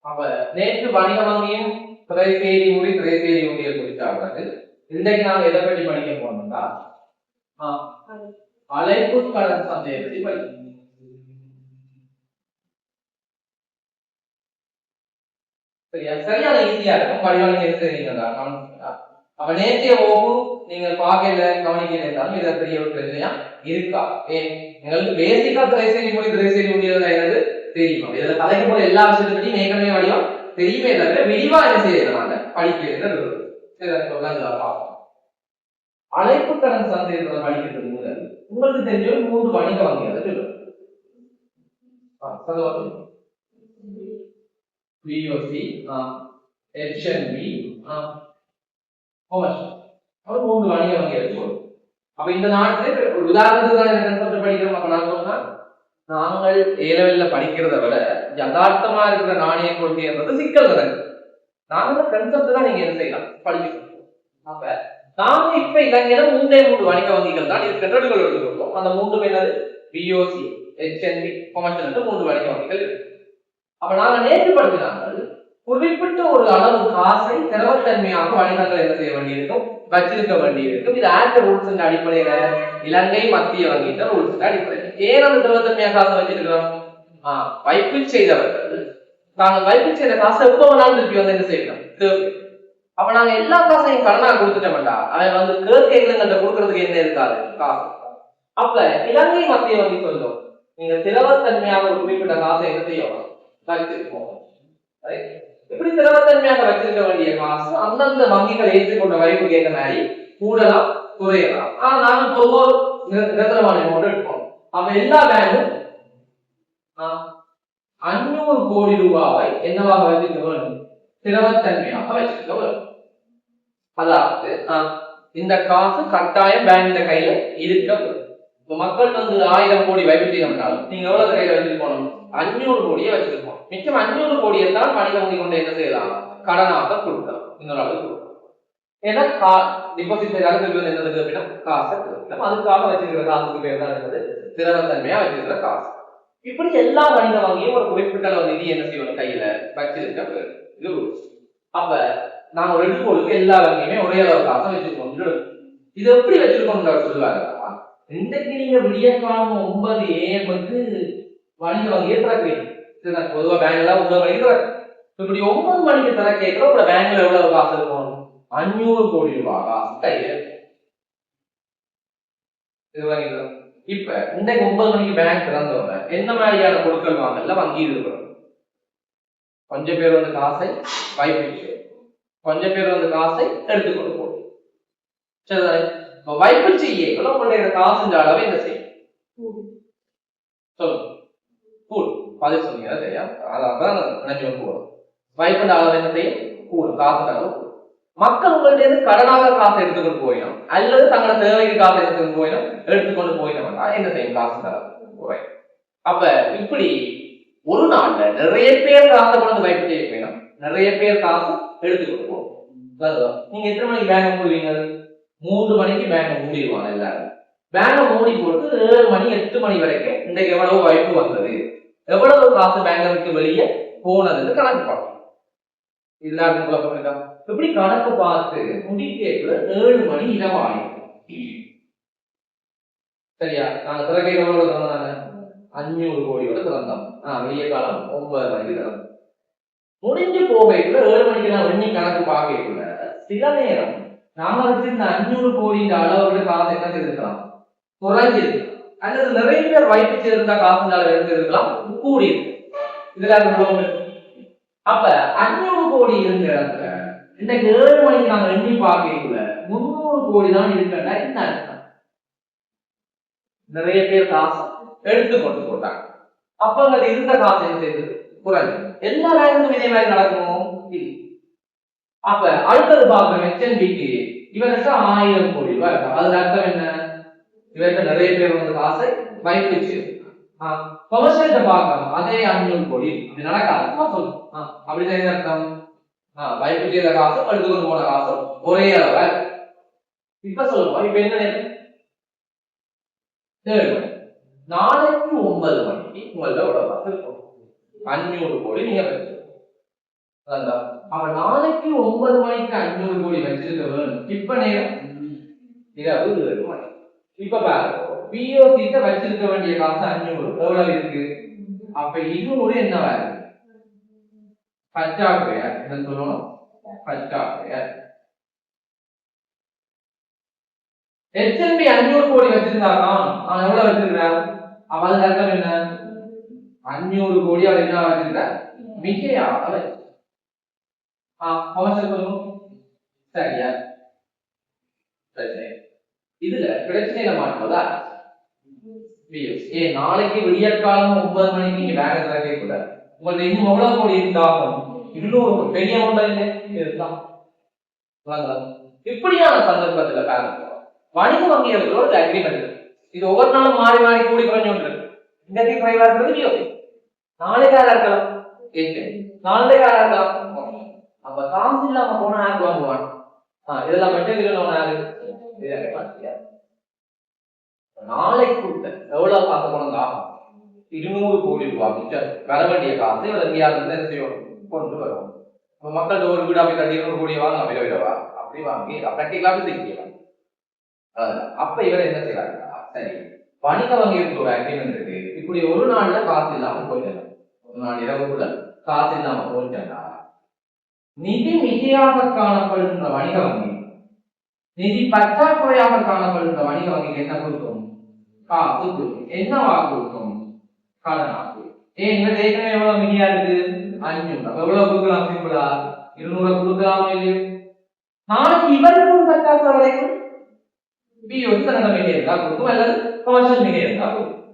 அப்ப நேற்று வணிக வங்கியும் திரைசேரி மொழி திரைசேரி மொழியை குறித்தார்கள். இன்றைக்கு நாங்க எதை பற்றி படிக்க போனோம்னா அழைப்பு கடன் சந்தையை பற்றி படிக்கணும். சரியான ஈஸியா இருக்கும். படிவாளி எடுத்துறீங்களா? அப்ப நேற்றைய வகுப்பு நீங்க பார்க்கல கவனிக்கல இருந்தாலும் இதை பெரிய ஒரு பிரச்சனையா இருக்கா? எங்களுக்கு பேசிக்கா திரைசேரி மொழி திரைசேரி மொழி என்னது தெரியும். இதுல கலைக்கு போல எல்லா விஷயத்தை பற்றி மேற்கனவே வடிவம் தெரியுமே தவிர விரிவா என்ன செய்யறதுனால படிக்கிறது. அழைப்பு கடன் சந்தையை படிக்கிறது முதல் உங்களுக்கு தெரிஞ்ச 3 வணிக வங்கிகளை சொல்லுங்க. பிஓசி, ஹெச்என்பி, அவர் 3 வணிக வங்கிகள் சொல்லுவோம். அப்ப இந்த நாட்டில் உதாரணத்துக்கு தான் எனக்கு படிக்கிறோம். அப்ப நான் சொன்னா நாங்கள் ஏலவெல்ல படிக்கிறத விட யதார்த்தமா இருக்கிற நாணய கொள்கை என்பது சிக்கல் வருது. நாங்க கன்செப்ட் தான் நீங்க என்ன செய்யலாம் படிக்கணும். அப்ப நாம இப்ப இலங்கையில 3 வணிக வங்கிகள் தான் இருக்கிறோம். அந்த 3 என்னது பிஓசி, ஹெச்என்பி, கொமர்ஷியல் 3 வணிக வங்கிகள் இருக்கு. அப்ப நாங்க நேற்று படிக்கிறாங்க குறிப்பிட்ட ஒரு அளவு காசை திரவத்தன்மையாக வணிகங்கள் என்ன செய்ய வேண்டியிருக்கும், வச்சிருக்க வேண்டியிருக்கும். இது ஆக்ட் ரூல்ஸ் அடிப்படையில இலங்கை மத்திய வங்கிட்ட ரூல்ஸ் அடிப்படையில் ஏன் அந்த திரவத்தன்மையாக காசை வச்சிருக்கிறோம்? வைப்பு செய்தவர்கள் நாங்கள் வைப்பு செய்த காசை எப்போ வேணாலும் திருப்பி வந்து என்ன செய்யணும். அப்ப நாங்க எல்லா காசையும் கடனா கொடுத்துட்டோம்டா அவன் வந்து கேட்கலங்கிட்ட கொடுக்கறதுக்கு என்ன இருக்காது காசு. அப்ப இலங்கை மத்திய வங்கி சொல்லும் நீங்க திரவத்தன்மையாக ஒரு குறிப்பிட்ட காசை என்ன செய்யணும் வச்சிருக்கோம். எப்படி திரவத்தன்மையாக வச்சிருக்க வேண்டிய காசு அந்தந்த வங்கிகள் ஏற்றுக்கொண்ட வைப்புக்கு ஏற்ற மாதிரி கூடலாம் குறையலாம். ஆனா நாங்க பொதுவாக நிரந்தரமான அமௌண்ட் எடுப்போம். அப்ப எல்லா பேங்கும் 500 கோடி ரூபாவை என்னவாக வச்சிருக்க வேண்டும், திரவத்தன்மையாக வச்சிருக்க வேண்டும். அதாவது இந்த காசு கட்டாயம் பேங்க் கையில இருக்க வேண்டும். மக்கள் வந்து 1000 கோடி வைப்பு செய்யணும்னாலும் நீங்க எவ்வளவு கையில வச்சிருக்கணும், 500 கோடியை வச்சிருக்கோம். மிச்சம் 500 கோடியை தான் வணிக வங்கி கொண்டு என்ன செய்யலாம், கடனாக கொடுக்கலாம். இன்னொரு அளவு கொடுக்கலாம். ஏன்னா டிபாசிட் என்னதுக்கு அப்படின்னா காசை கொடுக்கலாம். அதுக்காக வச்சிருக்கிற காசுக்கு பேர் தான் என்னது திரவத்தன்மையா வச்சிருக்கிற காசு. இப்படி எல்லா வணிக வங்கியும் ஒரு குறிப்பிட்ட நிதி என்ன செய்யணும் கையில வச்சிருக்க இது. அப்ப நாங்க ஒரு எடுத்துக்கொள்ளுக்கு எல்லா வங்கியுமே ஒரே அளவு காசை வச்சிருக்கோம். இது எப்படி வச்சிருக்கோம் சொல்லுவாங்க. இன்றைக்கு நீங்க விடியற்காலம் 9 AM வணிக வங்கியை திறக்கிறீங்க. பொதுவா பேங்க்ல 9 மணிக்கு திறக்கும். இப்படி 9 மணிக்கு திற கேட்கிறோம். உங்களோட பேங்க்ல எவ்வளவு காசு இருக்கும், 500 கோடி ரூபாய் காசு கையில. இப்ப இன்றைக்கு 9 மணிக்கு பேங்க் திறந்தவங்க என்ன மாதிரியான பொருட்கள் வாங்கல வங்கி இருக்கிறோம். கொஞ்சம் பேர் வந்து காசை வைப்பு, கொஞ்சம் பேர் வந்து காசை எடுத்துக்கொண்டு போகும். சரி, வைப்பு செய்ய உங்களுடைய காசுன்ற அளவை என்ன செய்யும் சொல்லுங்க. கூடும் பதில் சொன்னீங்க சரியா? அதான் நினைச்சு போடும். வைப்புன்ற அளவு என்ன செய்யும் கூடும், காசு அளவு கூடும். மக்கள் உங்கள்ட்ட கடனாக காசை எடுத்துக்கொண்டு போயிடும் அல்லது தங்களோட தேவைக்கு காசை எடுத்துக்கொண்டு போயிடும் எடுத்துக்கொண்டு போயிட்டோம்னா என்ன செய்யும், காசு அளவு குறையும். அப்ப இப்படி ஒரு நாள்ல நிறைய பேர் காசை கொண்டு வைப்பு செய்ய போயிடும், நிறைய பேர் காசு எடுத்துக்கொண்டு போகும். நீங்க எத்தனை மணிக்கு பேங்க் மூடுவீங்க? 3 மணிக்கு பேங்க் மூடிடுவாங்க எல்லாரும். பேங்க மூடி போட்டு 7 மணி 8 மணி வரைக்கும் இன்றைக்கு எவ்வளவு வைப்பு வந்தது, எவ்வளவு காசு பேங்க விட்டு வெளியே போனதுன்னு கணக்கு பார்க்கணும். எல்லாருக்கும் குழப்பம் இருக்கா? எப்படி கணக்கு பார்த்து முடிக்க 7 மணி இரவாயிடும். சரியா? நாங்க திறக்கை எவ்வளவு திறந்தாங்க, 500 கோடியோட திறந்தோம். வெளிய காலம் 9 மணிக்கு திறந்தோம். முடிஞ்சு போகைக்குள்ள 7 மணிக்கு நான் எண்ணி கணக்கு பார்க்கக்குள்ள சில நேரம் நாம வச்சிருந்த 500 கோடி அளவுக்கு காசு என்ன செய்திருக்கலாம், குறைஞ்சிருக்கு. அல்லது நிறைய பேர் வைப்பு செய்திருந்தா காசு அளவு எடுத்திருக்கலாம், கூடி இருக்கு. இதுல அப்ப 500 கோடி இருந்த இடத்துல இன்னைக்கு 7 மணிக்கு நாங்க எண்ணி பார்க்கக்குள்ள 300 கோடி தான் இருக்குன்னா என்ன அர்த்தம்? நிறைய பேர் காசு எடுத்துக்கொண்டு போட்டாங்க. அப்ப அங்க இருந்த காசு என்ன செய்தது, குறைஞ்சு. எல்லா பேங்கும் இதே மாதிரி நடக்குமோ? இல்லை. அப்ப அடுத்தது பார்க்கணும் ஹெச்என்பிக்கு இவருக்கு 1000 கோடி ரூபாய் இருக்கு. அதுல அர்த்தம் என்ன, இவருக்கு நிறைய பேர் வந்து காசை வைப்பு செய்யும். கொமர்ஷியல் பார்க்கணும் அதே 500 கோடி அப்படி நடக்காது சொல்லும். அப்படிதான் என்ன அர்த்தம், வைப்பு செய்த காசு எடுத்துக்கொண்டு போன காசு ஒரே அளவு. இப்ப சொல்லுவோம் இப்ப என்ன 7 மணி நாளைக்கு 9 மணிக்கு உங்கள்ட்ட எவ்வளவு காசு இருக்கும், 500 கோடி நீங்க வச்சிருக்கோம். அவன் நாளைக்கு 9 மணிக்கு 500 கோடி வச்சிருக்க வேணும். இப்ப நேரம் இரவு 7 மணி. இப்ப பாருங்க, பிஓசிட்ட வச்சிருக்க வேண்டிய காசு 500 எவ்வளவு இருக்கு? அப்ப 200 என்னவா இருக்கு? பற்றாக்குறையா என்ன சொல்லணும்? பற்றாக்குறையா. HNB 500 கோடி வச்சிருந்தாதான் அவன் எவ்வளவு வச்சிருக்கிறான்? அவன் அர்த்தம் என்ன? 500 கோடி அவன் என்ன வச்சிருக்க? மிகையாக வச்சு. சொல்லணும் சரியா? இதுல பிரச்சனையில மாட்டுவதா? நாளைக்கு விடியற்காலம் 9 மணிக்கு நீங்க பேங்க் திறக்க கூடாது. உங்களுக்கு இன்னும் எவ்வளவு கோடி இருந்தாகும்? 200 பெரிய அமௌண்ட் இருந்தான். இப்படியான சந்தர்ப்பத்துல பேங்க் வணிக வங்கிகளோட அக்ரிமெண்ட் இது ஒவ்வொரு நாளும் மாறி மாறி கூடி குறைஞ்சு கொண்டு இன்றைக்கு குறைவா இருக்கிறது பிஓசி, நாளைக்கு யாரா இருக்கலாம், நாளைக்கு யாரா இருக்கலாம். அப்ப காசு இல்லாம போனா யாருக்கு வாங்குவான்? இதெல்லாம் மட்டும் யாரு நாளைக்கு எவ்வளவு காசு போனதா? 200 கோடி ரூபாய் மிச்சம் வர வேண்டிய காசு கொண்டு வரும். மக்கள் ஒரு வீடு அப்படி கட்டி 200 கோடி வாங்க விரைவா அப்படி வாங்கி பிராக்டிகலாக செய்யலாம். அப்ப இவர் என்ன செய்யறாங்க? சரி, வணிக வங்கிகளுக்கு ஒரு அக்ரிமெண்ட் இருக்கு. இப்படி ஒரு நாள்ல காசு இல்லாம போயிடலாம், ஒரு நாள் இரவுக்குள்ள காசு இல்லாம போயிட்டா நிதி மிகையாக காணப்படுகின்ற வணிக வங்கி நிதி பற்றாக்குறையாக காணப்படுகின்ற வணிக வங்கிக்கு என்ன கொடுக்கும்? காசு கொடுக்கும். என்னவா கொடுக்கும்? கடனாக்கு. இவர் ஏற்கனவே எவ்வளவு மிகையா இருக்கு? 500. எவ்வளவு கொடுக்கலாம்? சிம்பிளா 200 கொடுக்கலாமா இல்லையோ? நாளைக்கு இவருக்கு ஒரு பற்றாக்குறை வரைக்கும் பிஓசி தன்னோட மிகை இருந்தா கொடுக்கும், அல்லது கமர்ஷியல் மிகை இருந்தா கொடுக்கும்.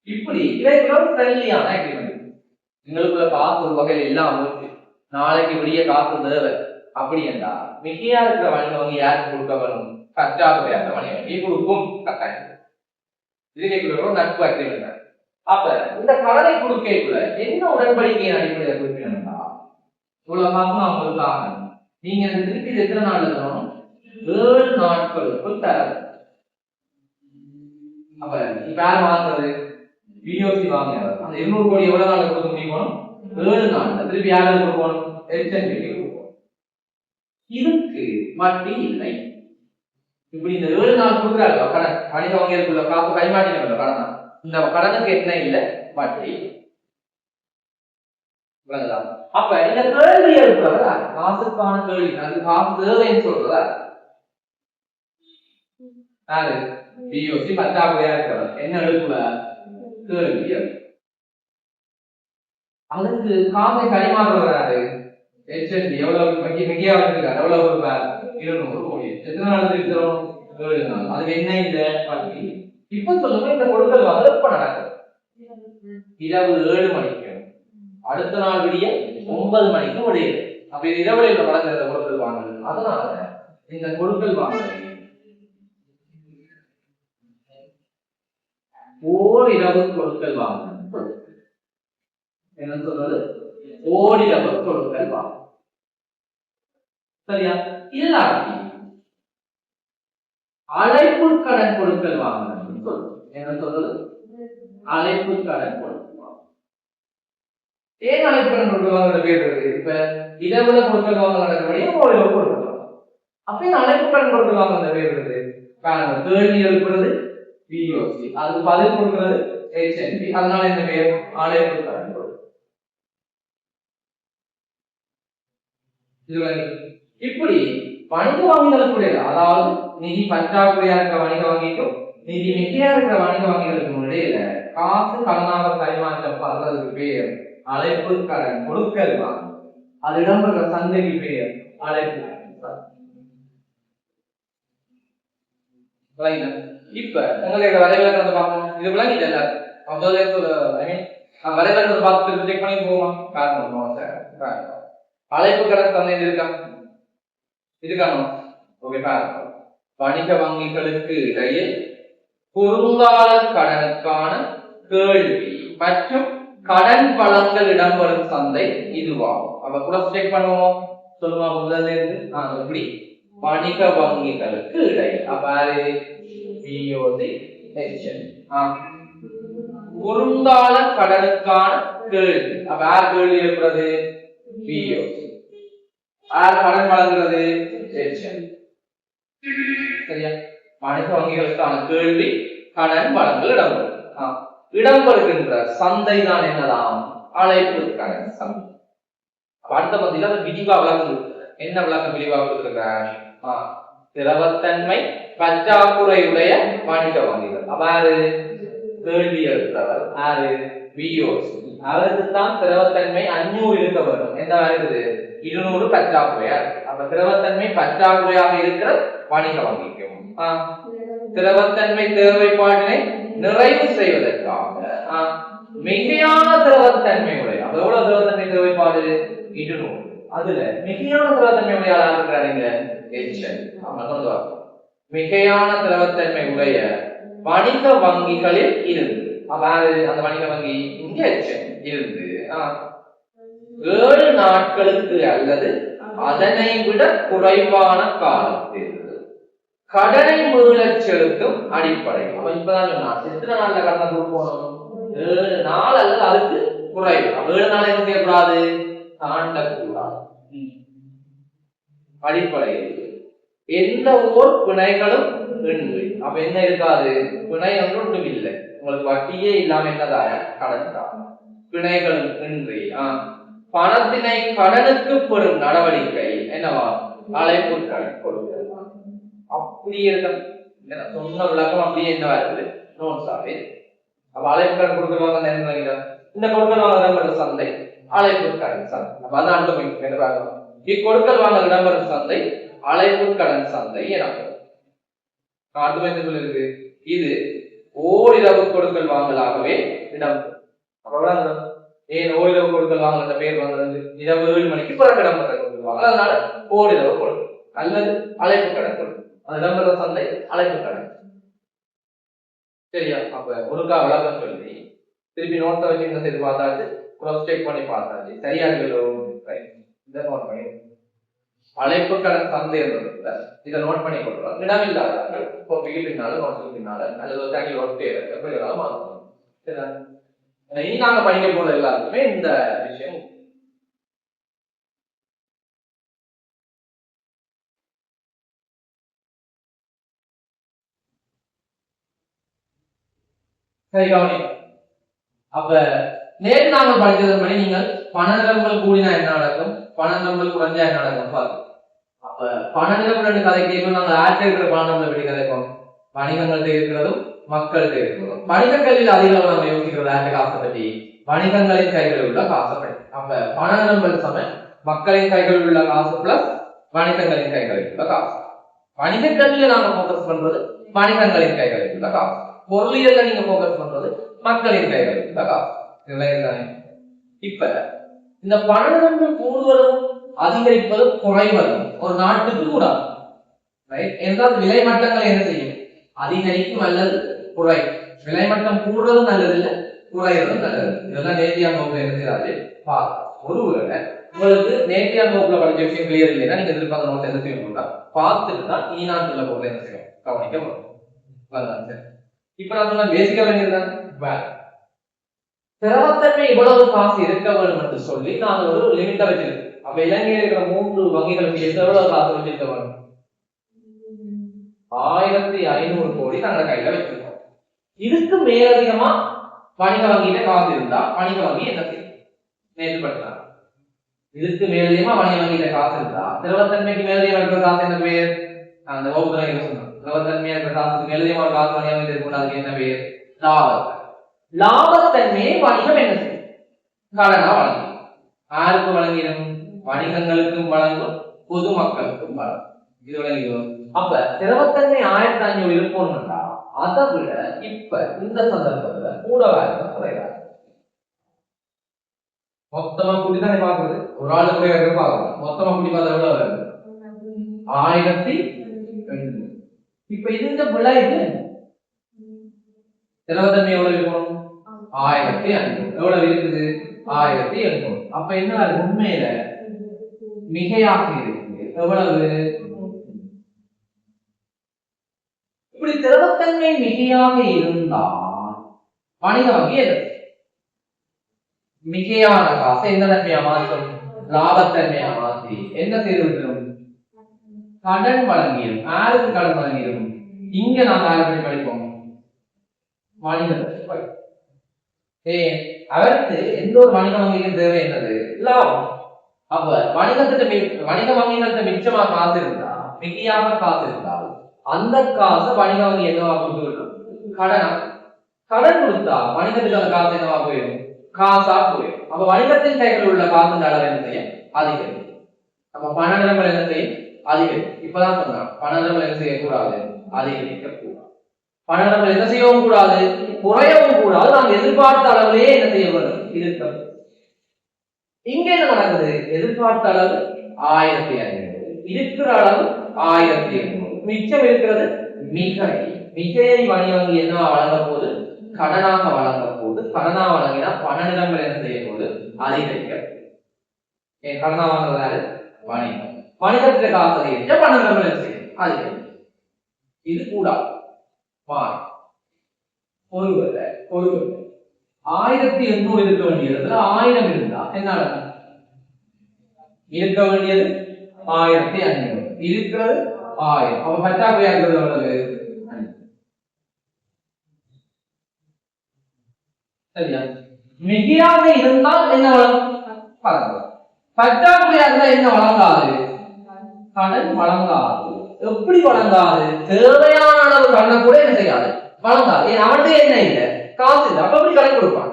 இப்படி இவைகளோட ஃப்ரெண்ட்லியான அக்ரிமெண்ட். எங்களுக்குள்ள காசு ஒரு வகையில் இல்லாம நாளைக்கு விடிய காசு தேவை அப்படி என்றா மிகையா இருக்கிற வணிக வங்கி யாருக்கு கொடுக்க வேணும்? பற்றாக்குறையான வணிக வங்கி கொடுக்கும் கட்டாயம். இதுக்கு நட்பு அக்ரிமெண்ட். அப்ப இந்த கடனை கொடுக்கக்குள்ள என்ன உடன்படிக்கையின் அடிப்படையில் குறிப்பிடா? இவ்வளவு காசு அவங்களுக்காக நீங்க திருப்பி எத்தனை நாள் தரணும்? 7 நாட்களுக்குள் தர. அப்ப இப்ப யார் வாங்குறது? பிஓசி வாங்குறது. அந்த 200 கோடி எவ்வளவு நாள் கொடுக்க முடியும்? 7 நாள். திருப்பி யாருக்கு கொடுக்கணும்? HNB கொடுக்கணும். இதுக்கு வட்டி இல்லை. இப்படி இந்த 7 நாள் கொடுக்குறாரு கடன், வணிக வங்கிகளுக்குள்ள காசு கைமாட்டின கடன். இந்த கடனுக்கு என்ன இல்லை? வட்டி. அப்ப இந்த கேள்வி எழுப்புறதா காசுக்கான கேள்வி, அது காசு தேவைன்னு சொல்றதா? பிஓசி பற்றாக்குறையா இருக்கிறது என்ன எழுப்புல கேள்வி. அதுக்கு காசை கைமாறுறாரு HNB. எவ்வளவு மிகையா வச்சிருக்காரு? எவ்வளவு ரூபாய்? 200 கோடி. எத்தனை நாள் இருக்கிறோம்? 7 நாள். அதுக்கு என்ன இல்லை? வட்டி. இப்ப சொல்லுங்க, இந்த கொடுக்கல் வாங்கல் எப்ப நடக்குது? இரவு 7 மணிக்கு, அடுத்த நாள் விடிய 9 மணிக்கு முடியுது. அப்ப இது இரவுல நடக்கிற கொடுக்கல் வாங்கல். அதனால இந்த கொடுக்கல் வாங்கல் ஓரிரவு கொடுக்கல் வாங்கல். என்ன சொல்றது? ஓரிரவு கொடுக்கல் வாங்கல். சரியா? இல்லாட்டி அழைப்பு கடன் கொடுக்கல் வாங்கல். என்ன சொல்றது? அழைப்பு கடன் கொடுக்கல் வாங்கல். ஏன் அழைப்பு கடன் கொடுக்கல் வாங்கல் பேர் இருக்கு? இப்ப இரவுல கொடுக்கல் வாங்கல் நடக்கிறபடியே ஓரிரவு கொடுக்கல் வாங்கல். அப்ப அழைப்பு கடன் கொடுக்கல் வாங்கல் பேர் இருக்கு. கேள்வி எழுப்புறது பிஓசி, அதுக்கு பதில் கொடுக்கிறது HNB. அதனால இந்த பேர் அழைப்பு கடன் கொடுக்கல். இப்படி வணிக வங்கிகளுக்கு, அதாவது நிதி பற்றாக்குறையா இருக்கிற வணிக வங்கிக்கும் நிதி மிகையா இருக்கிற வணிக வங்கிகளுக்கும் இடையில காசு கடனாக கைமாற்றம் பண்றதுக்கு பேர் அழைப்பு கடன் கொடுக்கல் வாங்கல். அது இடம்பெற்ற சந்தைக்கு பேர் அழைப்பு கடன். இப்ப உங்களுக்கு வரைவிலக்கணத்தை பார்க்கணும். இது விளங்கிட்டு எல்லாரும் வரைவிலக்கணத்தை பார்த்து செக் பண்ணி போவோம். காரணம் அழைப்பு கடன் சந்தை இருக்கானோ? ஓகே, வணிக வங்கிகளுக்கு இடையில் குறுங்கால கடனுக்கான கேள்வி மற்றும் கடன் வழங்கல் இடம்பெறும் சந்தை இதுவாகும். அப்ப கூட செக் பண்ணுவோம். சொல்லுவா முதல்ல இருந்து எப்படி வணிக வங்கிகளுக்கு இடையில். அப்ப பிஓசி குறுங்கால கடனுக்கான கேள்வி. அப்ப யார் கேள்வி எழுப்புறது? பிஓசி. யார் கடன் வழங்குறது? சரியா? வணிக வங்கிகளுக்கான கேள்வி கடன் வழங்கல் இடம்பெறும். இடம்பெறுகின்ற சந்தை தான் என்னதான்? அழைப்பு கடன் சந்தை. அடுத்த பத்தியில விரிவா விளக்கு என்ன விளக்கம் விரிவா கொடுத்திருக்கிறார்? திரவத்தன்மை பற்றாக்குறையுடைய வணிக வங்கிகள். அவ்வாறு கேள்வி எழுத்தவர் யாரு? விஓசி. அவருக்கு தான் திரவத்தன்மை 500 இருக்க வரும். என்ன இருக்குது? 200 பற்றாக்குறையா இருக்கு. அப்ப திரவத்தன்மை பற்றாக்குறையாக இருக்கிற வணிக வங்கிக்கும் திரவத்தன்மை தேவைப்பாட்டினை நிறைவு செய்வதற்காக மிகையான திரவத்தன்மை உடைய எவ்வளவு திரவத்தன்மை தேவைப்பாடு? 200. அதுல மிகையான திரவத்தன்மை உடைய ஆளா இருக்கிறாருங்க மிகையான திரவத்தன்மை உடைய வணிக வங்கிகளில் இருந்து அந்த வணிக வங்கி இங்க இருந்து 7 நாட்களுக்கு அல்லது அதனை விட குறைவான காலத்தில் கடனை மீளச் செலுத்தும் அடிப்படை. அவன் இப்பதான் சொன்னான் எத்தனை நாள்ல கடனை கொடுக்கணும்? 7 நாள் அல்லது அதுக்கு குறைவு. 7 நாள் என்ன செய்யக்கூடாது? தாண்டக்கூடாது. அடிப்படையில் எந்த ஓர் பிணைகளும் இன்றி. அப்ப என்ன இருக்காது? பிணை ஒன்றும் இல்லை. உங்களுக்கு வட்டியே இல்லாம என்னதாக கடன் தான். பிணைகளும் இன்றி பணத்தினை கடனுக்கு பெறும் நடவடிக்கை என்னவா? அழைப்பு கடன் கொடுக்கிறது. அப்படியே இருக்க சொன்ன விளக்கம் அப்படியே என்னவா இருக்குது? நோட்ஸாவே. அப்ப அழைப்பு கடன் கொடுக்குறவங்க என்ன? இந்த கொடுக்கல் வாங்க இடம்பெறும் சந்தை அழைப்பு கடன் சந்தை. அப்ப அதான் இக்கொடுக்கல் வாங்க இடம்பெறும் சந்தை அழைப்பு கடன் சந்தை எனப்படும். இருக்கு இது ஓரிரவு கொடுக்கல் வாங்கலாகவே இடம்பெறும். அப்ப ஏன் ஓரிரவு கொடுக்கல் வாங்கல பேர் வந்தது? இரவு 7 மணிக்கு பிறகு இடம்பெற கொடுக்கல் வாங்க. அதனால ஓரிரவு கொடுக்கல் அல்லது அழைப்பு கடன் கொடுக்கல். அது இடம்பெற சந்தை அழைப்பு கடன். சரியா? அப்ப ஒருக்கா விளக்கம் சொல்லி திருப்பி நோட்டை வச்சு என்ன செய்து பார்த்தாச்சு, கிராஸ் செக் பண்ணி பார்த்தாச்சு. சரியா இதை நோட் பண்ணி அழைப்பு கடன் சந்தை இதை நோட் பண்ணி கொடுக்குறோம். இடமில்லாத பின்னால நோட்டுக்கு பின்னால அல்லது தனி ஒட்டே மாற்றணும். சரியா? இனி நாங்க படிக்க போல எல்லாருக்குமே இந்த விஷயம் சரி கவனி. அப்ப நேற்று நாங்கள் படித்ததன்படி நீங்கள் பண நிரம்பல் கூடினா என்ன நடக்கும், பண நிரம்பல் குறைஞ்சா என்ன நடக்கும் பாருங்க. அப்ப பண நிரம்பல் ரெண்டு கதை கேட்கும். நாங்கள் ஆற்ற இருக்கிற பண நிரம்பல் எப்படி கதைப்போம்? வணிகங்கள்ட்ட இருக்கிறதும் மக்கள்கிட்ட இருக்கிறதும். வணிக கல்வியில் அதிக அளவு நம்ம யோசிக்கிறது ஆற்ற காசை பற்றி, வணிகங்களின் கைகளில் உள்ள காசை பற்றி. அப்ப பண நிரம்பல் சம மக்களின் கைகளில் உள்ள காசு பிளஸ் வணிகங்களின் கைகளில் உள்ள காசு. வணிக கல்வியில நாங்க போக்கஸ் பண்றது வணிகங்களின் கைகளில் உள்ள காசு. பொருளியல்ல நீங்க போக்கஸ் பண்றது மக்களின் கைகளில் உள்ள காசு. இப்ப இந்த பண நிரம்பல் கூடுவதும் அதிகரிப்பதும் குறைவதும் ஒரு நாட்டுக்கு கூடாது. என்றால் விலை மட்டங்கள் என்ன செய்யும்? அதிகரிக்கும் அல்லது குறையும். விலை மட்டம் கூடுறதும் நல்லது இல்லை, குறையறதும் நல்லது. இதெல்லாம் நேர்த்தியான வகுப்புல என்ன செய்யாது பார்க்கலாம். ஒருவேளை உங்களுக்கு நேர்த்தியான வகுப்புல படிச்ச விஷயம் கிளியர் இல்லைன்னா நீங்க எதிர்பார்த்த நோட்டை என்ன செய்யணும்னா பார்த்துட்டு தான் ஈநாட்டுல போல என்ன செய்யும் கவனிக்க வரும். இப்ப நான் சொன்ன பேசிக்க வேண்டியதுதான் திரவத்தன்மை இவ்வளவு காசு இருக்க வேண்டும் என்று சொல்லி நாங்க ஒரு லிமிட்டா வச்சிருக்கோம். அப்ப இலங்கையில் இருக்கிற 3 வங்கிகளுக்கு எவ்வளவு காசு வச்சிருக்க வேண்டும்? 1500 கோடி நாங்க கையில வச்சிருக்கோம். இதுக்கு மேலதிகமா வணிக வங்கியில காசு இருந்தா வணிக வங்கி என்ன செய்யும்? நேர்படுத்தலாம். இதுக்கு மேலதிகமா வணிக வங்கியில காசு இருந்தா திரவத்தன்மைக்கு மேலதிகமா இருக்கிற காசு என்ன பேர்? அந்த வகுப்புல சொன்னோம். திரவத்தன்மையா இருக்கிற காசுக்கு மேலதிகமா காசு வணிக வங்கி இருக்கும். அதுக்கு என்ன பேர்? லாபம். லாபத்தன்மையை வணிகம் என்ன செய்யும்? கடனா வழங்கும். யாருக்கு வழங்கிடும்? வணிகங்களுக்கும் வழங்கும், பொதுமக்களுக்கும் வழங்கும். இது வழங்கிடும். அப்ப திரவத்தன்மை 1500 இருக்கணும்னா அதை விட இப்ப இந்த சந்தர்ப்பத்துல கூடவா குறைவா? மொத்தமா கூட்டிதானே பாக்குறது. ஒரு ஆளு குறைவாக பார்க்கணும். மொத்தமா கூட்டி பார்த்தா எவ்வளவு வருது? 1002. இப்ப இந்த விளைவு திரவத்தன்மை எவ்வளவு இருக்கணும்? 1500. எவ்வளவு இருக்குது? 1800. அப்ப என்ன உண்மையில மிகையாக இருக்கு. எவ்வளவு? இப்படி திரவத்தன்மை மிகையாக இருந்தால் வணிக வங்கி எது? மிகையான காசை எந்த தன்மையா மாற்றும்? லாபத்தன்மையா மாற்றி என்ன செய்து விட்டுரும்? கடன் வழங்கிடும். யாருக்கு கடன் வழங்கிடும்? இங்க நாம யாருக்கு படிப்போம்? வணிகத்துக்கு படிப்போம். அவருக்கு எந்த ஒரு வணிக வங்கிக்கும் தேவை என்னது? லாபம். அப்ப வணிக வங்கிகள்கிட்ட மிச்சமா காசு இருந்தா, மிகையாக காசு இருந்தால் அந்த காசை வணிக வங்கி என்னவா கொடுத்து விடும்? கடனா. கடன் கொடுத்தா வணிகத்துக்கு அந்த காசு என்னவா போயிடும்? காசா போயிடும். அப்ப வணிகத்தின் கைகளில் உள்ள காசு அளவு என்ன செய்யும்? அதிகரிக்கும். நம்ம பண நிலைமைகள் என்ன செய்யும்? அதிகரிக்கும். இப்பதான் சொன்னா பண நிலைமைகள் என்ன செய்யக்கூடாது? அதிகரிக்க கூடாது. பண நிலைமைகள் என்ன செய்யவும் கூடாது? குறையவும் கூடாது. நாம் எதிர்பார்த்த அளவிலேயே என்ன செய்ய வேண்டும்? இருக்க. இங்க என்ன நடக்குது? எதிர்பார்த்த அளவு 1500, இருக்கிற அளவு 1800, மிச்சம் இருக்கிறது மிகை. மிகையை வணிக வங்கி என்ன வழங்க போது? கடனாக வழங்க போது. கடனா வழங்கினா பண நிலைமைகள் என்ன செய்ய போது? அதிகரிக்க. கடனா வாங்குறதாரு வணிகம். வணிகத்துக்கு காசு அதிகரிச்சா பண நிலைமைகள் என்ன செய்யும்? அதிகரிக்கும். இது கூடாது. ஒருவேளை 1800 இருக்க வேண்டியது 1000 இருந்தா என்ன நடக்கும்? இருக்க வேண்டியது 1500, இருக்கிறது 1000. அப்ப பற்றாக்குறையா இருக்கிறது எவ்வளவு? சரியா? மிகையாக இருந்தால் என்ன வழங்கும்? பற்றாக்குறையா இருந்தால் என்ன வழங்காது? கடன் வழங்காது. எப்படி வழங்காது? தேவையான அளவு கடனை கூட என்ன செய்யாது? வழங்காது. அவன்கிட்ட என்ன இல்லை? காசு இல்லை. அப்ப எப்படி கடன் கொடுப்பான்?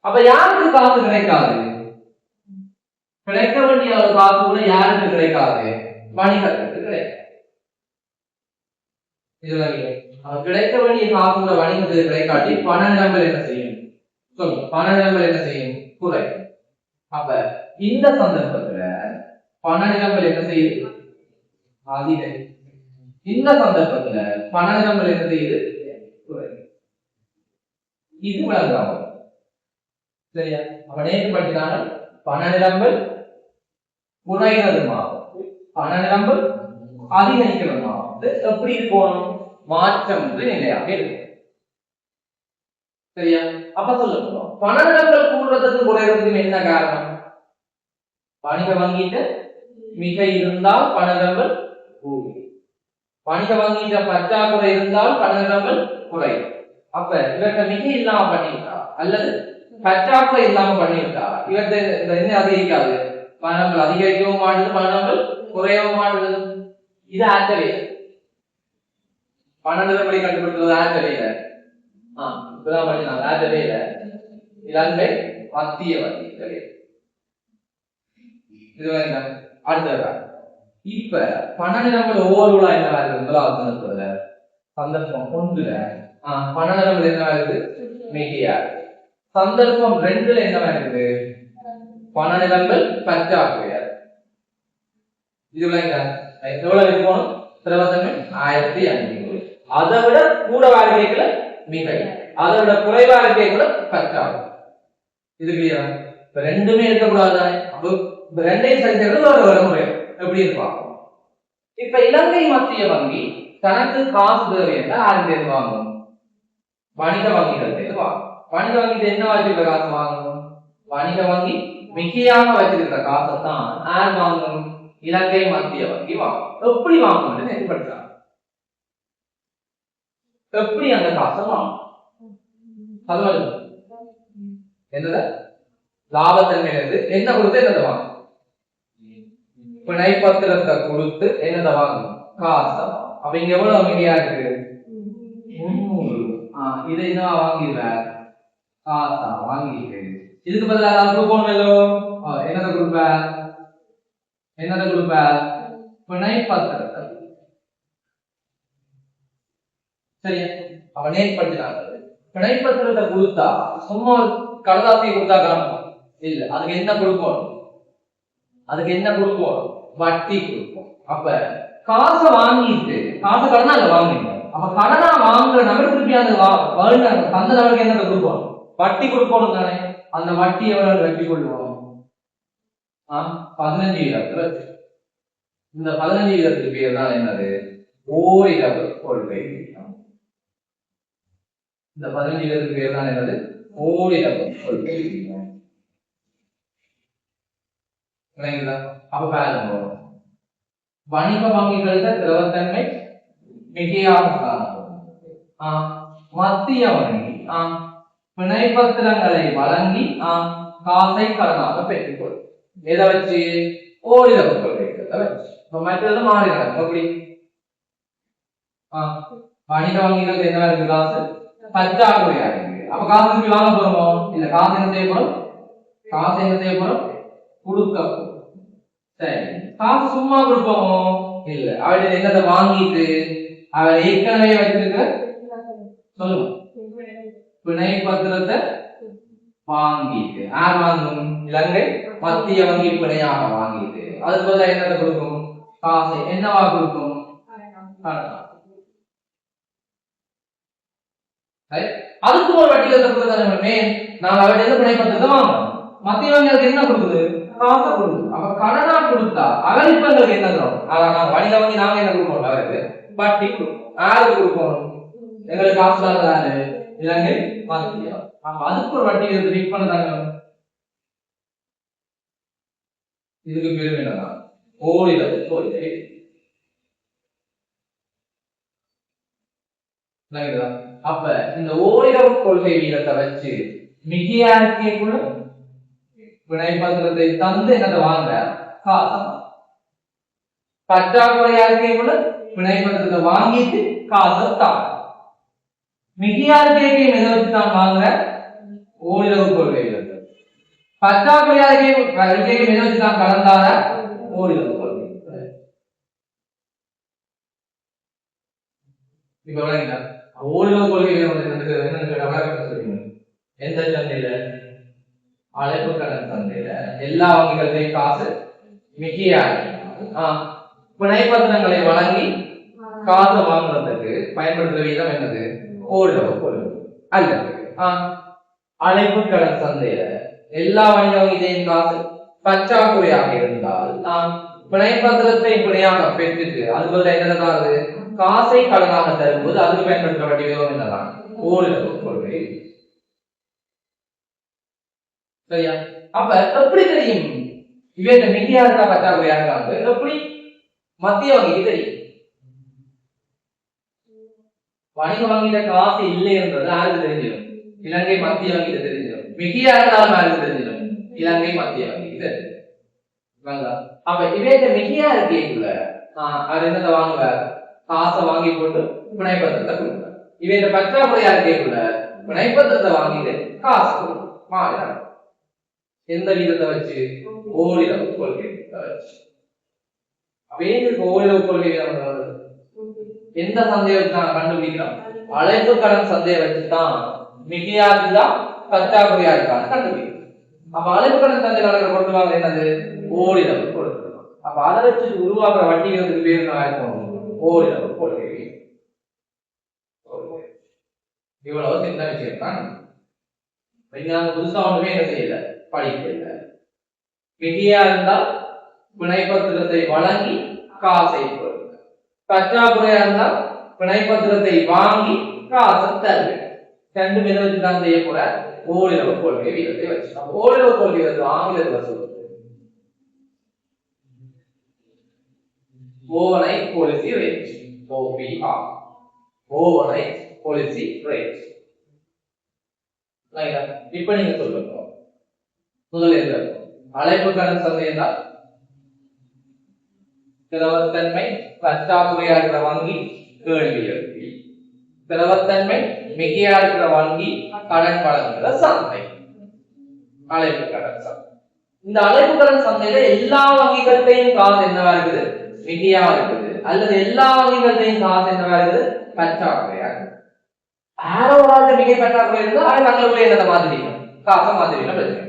அப்ப யாருக்கு காசு கிடைக்காது? கிடைக்க வேண்டிய ஒரு காசு கூட யாருக்கு கிடைக்காது? வணிகத்துக்கு கிடைக்காது. கிடைக்க வேண்டிய காசு கூட வணிகத்துக்கு கிடைக்காட்டி பண நிலைமைகள் என்ன செய்யும்? சொல்லுங்க. பண நிலைமைகள் என்ன செய்யும்? குறை. அப்ப இந்த சந்தர்ப்பத்துல பண நிலைமைகள் என்ன செய்யுது? அதிகரிக்கும். இந்த சந்தர்ப்பத்துல பண நிலைமைகள் என்ன செய்யுது? குறை. இது விளங்காம. சரியா? அப்ப நேற்று படித்தாங்க பண நிலம்பல் குறைகிறதுமாகும், பண நிலம்பல் அதிகரிக்கிறதுமாகும். எப்படி இருக்கணும்? மாற்றம் நிலையாக இருக்கும். சரியா? அப்ப சொல்லுங்க, பண நிலம்பல் கூடுறதுக்கு குறைகிறதுக்கு என்ன காரணம்? வணிக வங்கிட்ட மிகை இருந்தால் பண நிலம்பல் கூடும். வணிக வங்கிட்ட பற்றாக்குறை இருந்தால் பண நிலம்பல் குறையும். அப்ப இவற்றை மிகை இல்லாம பண்ணிவிட்டா அல்லது பற்றாக்குறை இல்லாம பண்ணிவிட்டா இவற்றை என்ன அதிகரிக்காது? பணங்கள் அதிகரிக்கவும் மாட்டுது, பணங்கள் குறையவும் மாட்டுது. இது ஆற்றவே பண நிலைமை கண்டுபிடிக்கிறது ஆற்றவே இல்லை. இப்பதான் படிச்சாங்க ஆற்றவே இல்லை. இலங்கை மத்திய வங்கி. இது அடுத்த இப்ப பண நிலைமைகள் ஒவ்வொரு என்ன முதலாவது சந்தர்ப்பம் ஒன்றுல பண நிலைமை என்ன இருக்கு? மிகையா. சந்தர்ப்பம் 2ல என்ன இருக்கு? பண நிலங்கள் பற்றாக்குறையா. இதுல எவ்வளவு இருக்கணும்? திரவத்தன்மை 1500. அதை விட கூட வாழ்க்கைக்குள்ள மிகை, அதை விட குறைவா இருக்கைக்குள்ள பற்றாக்குறை. இது கிளியரா? இப்ப ரெண்டுமே இருக்கக்கூடாது. அப்ப ரெண்டையும் சரி செய்யறது ஒரு முறை எப்படி இருப்பாங்க. இப்ப இலங்கை மத்திய வங்கி தனக்கு காசு தேவை என்றால் யாருக்கு வாங்கணும்? வணிக வங்கிகள் வாங்கணும். வணிக வங்கி என்ன வச்சிருக்கிற காசு வாங்கணும்? வணிக வங்கி மிகையாக வச்சிருக்கிற காசை தான் யார் வாங்கணும்? இலங்கை மத்திய வங்கி வாங்கணும். எப்படி வாங்கணும்னு ஏற்படுத்தாங்க. எப்படி அந்த காசை வாங்கணும்? என்னத லாபத்தன்மையிலிருந்து என்ன கொடுத்து என்னதை வாங்கணும்? பிணை பத்திரத்தை கொடுத்து என்னதை வாங்கணும்? காசை. அப்ப இங்க எவ்வளவு மிகையா இருக்கு? 300. இதை என்ன வாங்கிடுற? காசா வாங்கிட்டு இதுக்கு பதிலாக கொடுப்போம். என்னதை கொடுப்ப? என்னதை கொடுப்ப? பிணை பத்திரத்தை. சரியா? அவன் ஏற்படுத்தினாங்க. பிணை பத்திரத்தை கொடுத்தா சும்மா கடதாசியை கொடுத்தா காரணம் இல்ல. அதுக்கு என்ன கொடுப்போம்? அதுக்கு என்ன கொடுப்போம்? வட்டி கொடுப்போம். அப்ப காசை வாங்கிட்டு காசு கடனா அங்க வாங்கிங்க. அப்ப கடனா வாங்குற நபர் திருப்பி அந்த தந்த நபருக்கு என்ன கொடுப்போம்? வட்டி கொடுப்போம் தானே. அந்த வட்டி எவ்வளவு வட்டி கொள்வோம்? 15%. இந்த 15% பேர் தான் என்னது? ஓரிரவு கொள்கை. இந்த 15% பேர் தான் என்னது? ஓரிரவு கொள்கை. அப்ப பாருங்க வணிக வங்கிகள திரவத்தன்மை மிகையாக காணப்படும். மத்திய வங்கி பிணைப்பத்திரங்களை வழங்கி காசை கடனாக பெற்றுக்கொள்ளும். எதை வச்சு? ஓரிரவு கொள்கைகளை வச்சு. மற்றது மாறினாங்க எப்படி? வணிக வங்கிகள் என்ன இருக்கு? காசு பற்றாக்குறையா இருக்கு. அப்ப காசு திருப்பி வாங்க போறோமோ? இல்ல, காசு என்ன செய்யப்படும்? காசு என்ன செய்யப்படும்? கொடுக்க. சரி, காசு சும்மா கொடுப்போமோ? இல்ல, அவள் என்னத்தை வாங்கிட்டு அவள் ஏற்கனவே வச்சிருக்க சொல்லுங்க பிணை பத்திரத்தை வாங்கிட்டு. யார் வாங்கும்? இலங்கை மத்திய வங்கி பிணையாக வாங்கிட்டு அதுக்கு பதிலாக என்னத்தை கொடுக்கும்? காசை. என்னவா கொடுக்கும்? அதுக்கு ஒரு வட்டி கொடுத்தாலுமே நாங்க அவள் எந்த பிணை பத்திரத்தை வாங்கணும். மத்திய வங்கி அதுக்கு என்ன கொடுக்குது? காசை கொடுக்குது. அவ கடனா கொடுத்தா அவர் இப்ப எங்களுக்கு என்ன தரும்? அதான் வணிக வங்கி நாங்க என்ன கொடுப்போம்? அவருக்கு வட்டி கொடுப்போம். யாருக்கு கொடுப்போம்? எங்களுக்கு காசு தாரு இலங்கை மத்திய. அதுக்கு ஒரு வட்டி ஃபிக்ஸ் பண்ணதாங்க. இதுக்கு பேரு என்னன்னா ஓரிரவு கொள்கை. அப்ப இந்த ஓரிரவு கொள்கை வீதத்தை வச்சு மிகையாக்கியக்குள்ள பிணைப்பத்திரத்தை தந்து என்னதை வாங்க காசம். பற்றாக்குறையா இருக்கைக்குள்ள பிணைப்பத்திரத்தை வாங்கிட்டு காசை தான். மிகையா இருக்கையும் எதை வச்சு தான் வாங்குற? ஓரிரவு கொள்கை வீதத்தை. பற்றாக்குறையா இருக்கையும் எதை வச்சு தான் கலந்தார? ஓரிரவு கொள்கை. இப்ப ஓரிரவு கொள்கை எந்த சந்தையில? அழைப்பு கடன் சந்தையில எல்லா வங்கிகளையும் காசு மிகையா பிணைப்பத்திரங்களை வழங்கி காசை வாங்குறதுக்கு பயன்படுத்துற விதம் என்னது? ஓரிரவு கொள்கை. அல்லது அழைப்பு கடன் சந்தையில எல்லா வணிக வங்கியிலையும் காசு பற்றாக்குறையாக இருந்தால் நாம் பிணைப்பத்திரத்தை பிணையாக பெற்றுட்டு அதுபோல என்னது? காசை கடனாக தரும்போது அதுக்கு பயன்படுத்த வேண்டிய விதம் என்னதான்? ஓரிரவு கொள்கை. சரியா? அப்ப எப்படி தெரியும் இவங்க மிகையா இருக்கா பற்றாக்குறையா இருக்காங்க? எப்படி மத்திய வங்கிக்கு தெரியும்? வணிக வங்கியில காசு இல்லை என்பது யாருக்கு தெரிஞ்சிடும்? இலங்கை மத்திய வங்கிக்கு தெரிஞ்சிடும். மிகையா இருந்தாலும் யாருக்கு தெரிஞ்சிடும்? இலங்கை மத்திய வங்கிக்கு தெரிஞ்சிடும். அப்ப இவங்க மிகையா இருக்கேக்குள்ள அவர் என்னத்தை வாங்குவ? காசை வாங்கி போட்டு பிணைப்பத்திரத்தை கொடுப்பார். இவங்க பற்றாக்குறையா இருக்கேக்குள்ள பிணைப்பத்திரத்தை வாங்கிட்டு காசு கொடுப்பார். எந்த விதத்தை வச்சு? ஓரிரவு கொள்கை வச்சு. ஓரிரவு கொள்கை எந்த சந்தையை வச்சு நாங்க கண்டுபிடிக்கிறோம்? அழைப்பு கடன் சந்தையை வச்சுதான் மிகையா இருந்தா பற்றாக்குறையா இருக்கான்னு கண்டுபிடிக்கிறோம். அப்ப அழைப்பு கடன் சந்தையில கொண்டு வாங்க என்னது? ஓரிரவு கொள்கை. அப்ப அதை வச்சு உருவாக்குற வட்டிகளுக்கு பேர் என்ன இருக்கும்? ஓரிரவு கொள்கை. இவ்வளவு சின்ன விஷயம் தான். புதுசா ஒண்ணுமே என்ன செய்யல, படிக்கல. மிகையா இருந்தால் பிணைப்பத்திரத்தை வழங்கி காசை கொடுங்க. பற்றாக்குறையா இருந்தால் பிணைப்பத்திரத்தை வாங்கி காசை தருங்க. ரெண்டு வித வச்சு தான் செய்யக்கூட ஓரிரவு கொள்கை வீதத்தை வச்சு. ஓரிரவு கொள்கை வந்து ஆங்கிலத்தில் சொல்றது overnight policy rate, OPR, overnight policy rate. இப்ப நீங்க சொல்லுங்க முதல்ல அழைப்பு கடன் சந்தை என்றால் திரவத்தன்மை பற்றாக்குறையா இருக்கிற வங்கி கேள்வி எழுப்பி, திரவத்தன்மை மிகையா இருக்கிற வங்கி கடன் வழங்குகிற சந்தை அழைப்பு கடன் சந்தை. இந்த அழைப்பு கடன் சந்தையில எல்லா வங்கிகள்டையும் காசு என்னவா இருக்குது? மிகையா இருக்குது. அல்லது எல்லா வங்கிகள்டையும் காசு என்னவா இருக்குது? பற்றாக்குறையா இருக்குது. ஆரோராக மிகை பற்றாக்குறை இருந்தா அது தங்களுடைய என்னதை மாதிரி காசை மாதிரி பிரச்சனை.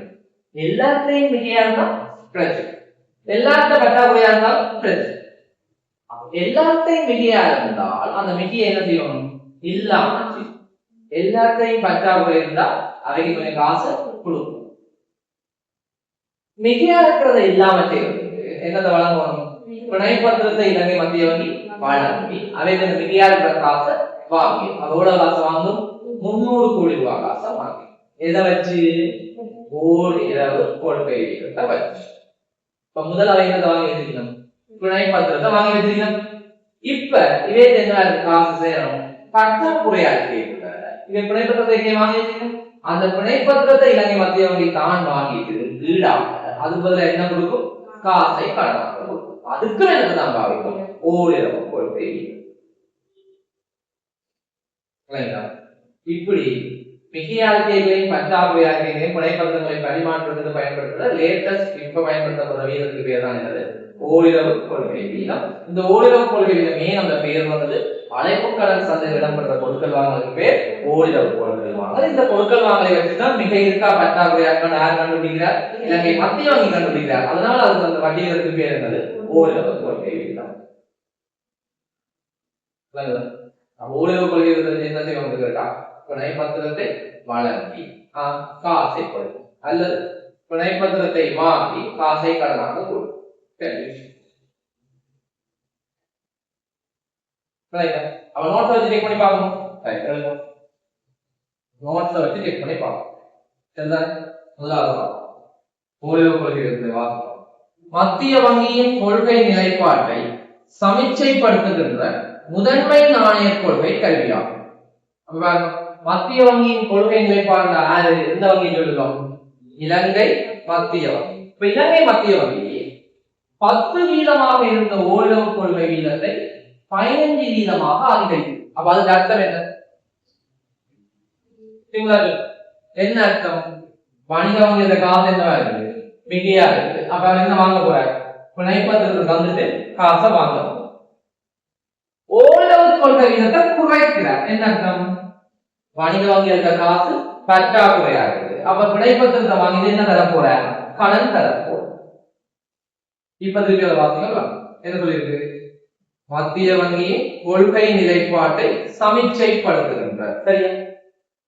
எல்லாத்தையும் மிகையா இருந்தா பிரச்சனை, எல்லாத்த பற்றாக்குறையா இருந்தா பிரச்சனை. எல்லாத்தையும் மிகையா இருந்தால் அந்த மிகையை என்ன செய்யணும்? இல்லாம எல்லாத்தையும் பற்றாக்குறை இருந்தா அவைக்கு கொஞ்சம் காசு கொடுக்கும். மிகையா இருக்கிறத இல்லாம செய்யறதுக்கு என்னதை வழங்கணும்? பிணைப்பத்திரத்தை இலங்கை மத்திய வங்கி வழங்கி அவை மிகையா இருக்கிற காசை வாங்கி எவ்வளவு காசை வாங்கும்? 300 கோடி ரூபாய் காசை வாங்கி. எதை வச்சு? ஓரிரவு கொள்கை வீதத்தை வச்சு. இப்ப முதல் அவைகளை வாங்கி வச்சிருக்கணும், பிணை பத்திரத்தை வாங்கி வச்சிருக்கணும். இப்ப இதே என்ன காசு சேரணும் பற்றாக்குறையா கேட்கல, இதை பிணை பத்திரத்தை வாங்கி வச்சிருக்கணும். அந்த பிணை பத்திரத்தை இலங்கை மத்திய வங்கி தான் வாங்கிட்டு ஈடாக அது பதில என்ன கொடுக்கும், காசை கடனாக கொடுக்கும். அதுக்கு எனக்கு தான் பாவிக்கும் ஓரிரவு கொள்கை. இப்படி மிகையாழ்க்கைகளையும் பற்றாக்குறையாழ்க்கைகளையும் பிணைப்பத்திரங்களை பரிமாற்றத்துக்கு பயன்படுத்துற லேட்டஸ்ட் இப்ப பயன்படுத்தப்படுற வீதத்துக்கு பேர் தான் என்னது, ஓரிரவு கொள்கை வீதம். இந்த ஓரிரவு கொள்கை வீதமே அந்த பெயர் வந்தது அழைப்பு கடன் சந்தையில் இடம்பெற்ற பொருட்கள் வாங்கலுக்கு பேர் ஓரிரவு கொள்கை வாங்கல். இந்த பொருட்கள் வாங்கலை வச்சுதான் மிக இருக்கா பற்றாக்குறையாக்க யார் கண்டுபிடிக்கிறார், இலங்கை மத்திய வங்கி கண்டுபிடிக்கிறார். அதனால அது அந்த வட்டி வீதத்துக்கு பேர் என்னது, ஓரிரவு கொள்கை வீதம். ஓரிரவு கொள்கை வீதத்தை என்ன செய்வாங்க கேட்டா, பிணை பத்திரத்தை வழங்கி காசை கொடுக்கும் அல்லது பிணை பத்திரத்தை வாங்கி காசை கடனாக கொடுக்கும். அவன் நோட்ஸ் வச்சு செக் பண்ணி பார்க்கணும், நோட்ஸை வச்சு செக் பண்ணி பார்க்கணும். சரிதானே? முதலாவது ஓரிரவு கொள்கை வாசிப்போம். மத்திய வங்கியின் கொள்கை நிலைப்பாட்டை சமீட்சைப்படுத்துகின்ற முதன்மை நாணய கொள்கை கல்வியாகும். மத்திய வங்கியின் கொள்கை நிலைப்பாடு யாரு, எந்த வங்கி சொல்லுவோம், இலங்கை மத்திய வங்கி. இப்ப இலங்கை மத்திய வங்கி 10% இருந்த ஓரிரவு கொள்கை வீதத்தை 15% அதிகரிக்கும். அப்ப அதுக்கு அர்த்தம் என்ன, என்ன அர்த்தம், வணிக வங்கியோட காசு என்னவா இருக்கு, மிகையா இருக்கு. அப்ப என்ன வாங்க போறாரு, பிணைப்பத்திரத்தை தந்துட்டு காசை வாங்க. ஓரிரவு கொள்கை வீதத்தை குறைக்கிறார். என்ன அர்த்தம், வணிக வங்கி இருக்க காசு பற்றாக்குறையா இருக்குது. அப்ப பிணைப்பத்திரத்தை வாங்கி என்ன தர போற, கடன் தர போற. இப்ப திருப்பி அதை வாசிக்கலாம். என்ன சொல்லியிருக்கு, மத்திய வங்கியின் கொள்கை நிலைப்பாட்டை சமீட்சைப்படுத்துகின்ற. சரியா,